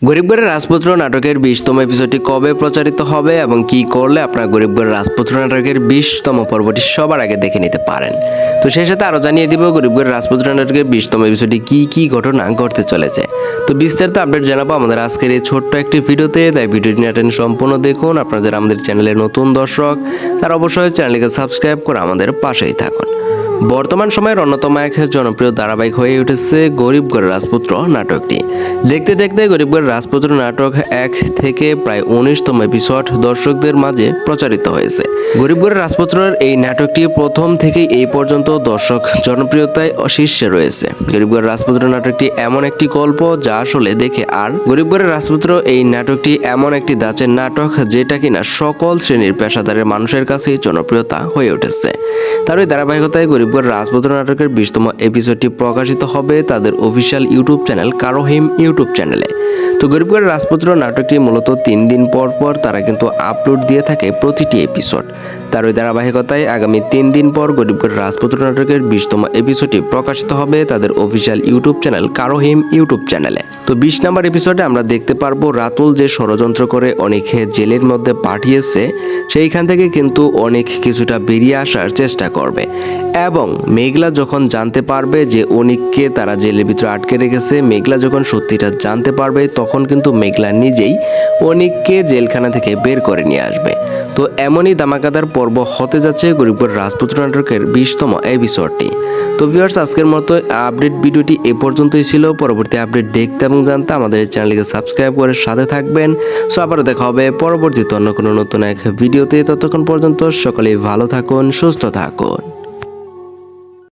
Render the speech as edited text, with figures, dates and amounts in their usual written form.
গরিবগড়ের রাজপুত্র নাটকের 20তম এপিসোডটি কবে প্রচারিত হবে এবং কি করলে আপনার গরিবগড়ের রাজপুত্র নাটকের 20তম পর্বটি সবার আগে দেখে নিতে পারেন। তো সেই সাথে আরও জানিয়ে দিব গরিবগড়ের রাজপুত্র নাটকের 20তম এপিসোডে কি ঘটনা ঘটতে চলেছে। তো বিস্তারিত আপডেট জানাবো আমাদের আজকের এই ছোট্ট একটি ভিডিওতে, তাই ভিডিওটি নিয়ে সম্পূর্ণ দেখুন। আপনারা যারা আমাদের চ্যানেলের নতুন দর্শক তারা অবশ্যই চ্যানেলকে সাবস্ক্রাইব করে আমাদের পাশেই থাকুন। বর্তমান সময়ের অন্যতম এক জনপ্রিয় ধারাবাহিক হয়ে উঠেছে গরিবগড়ের রাজপুত্র নাটকটি। দেখতে দেখতে গরিবগড়ের রাজপুত্র নাটক 1 থেকে প্রায় 19তম এপিসোড দর্শকদের মাঝে প্রচারিত হয়েছে। গরিবগড়ের রাজপুত্রের এই নাটকটি প্রথম থেকেই এই পর্যন্ত দর্শক জনপ্রিয়তায় শীর্ষে রয়েছে। গরিবগড়ের রাজপুত্র নাটকটি এমন একটি গল্প যা আসলে দেখে আর গরিবগড়ের রাজপুত্র এই নাটকটি এমন একটি ধাঁচের নাটক যেটা কিনা সকল শ্রেণীর পেশাদারের মানুষের কাছেই জনপ্রিয়তা হয়ে উঠেছে। তার ওই ধারাবাহিকতায় গরিবগড় রাজপুত্র নাটকের 20তম এপিসোডটি প্রকাশিত হবে তাদের অফিসিয়াল ইউটিউব চ্যানেল কারোহিম ইউটিউব চ্যানেলে। তো গরিবগড় রাজপুত্র নাটকটি মূলত 3 দিন পর পর তারা কিন্তু আপলোড দিয়ে থাকে প্রতিটি এপিসোড। তার ওই ধারাবাহিকতায় আগামী 3 দিন পর গরিবগড় রাজপুত্র নাটকের 20তম এপিসোডটি প্রকাশিত হবে তাদের অফিসিয়াল ইউটিউব চ্যানেল কারোহিম ইউটিউব চ্যানেলে। তো 20 নম্বর এপিসোডে আমরা দেখতে পারবো রাতুল যে ষড়যন্ত্র করে অনেকে জেলের মধ্যে পাঠিয়েছে সেইখান থেকে কিন্তু অনেক কিছুটা বেরিয়ে আসার চেষ্টা করবে এবং মেঘলা যখন জানতে পারবে যে অনিককে তারা জেলের ভিতরে আটকে রেখেছে, মেঘলা যখন সত্যিটা জানতে পারবে তখন কিন্তু মেঘলা নিজেই অনিককে জেলখানা থেকে বের করে নিয়ে আসবে। তো এমনই ধামাকাদার পর্ব হতে যাচ্ছে গরিবগড় রাজপুত্র নাটকের 20তম এপিসোডটি। তো ভিউয়ার্স, আজকের মতো আপডেট ভিডিওটি এ পর্যন্তই ছিল। পরবর্তী আপডেট দেখতে এবং জানতে আমাদের এই চ্যানেলকে সাবস্ক্রাইব করে সাথে থাকবেন। সো আবারও দেখা হবে পরবর্তীতে অন্য কোনো নতুন এক ভিডিওতে। ততক্ষণ পর্যন্ত সকলেই ভালো থাকুন, সুস্থ থাকুন।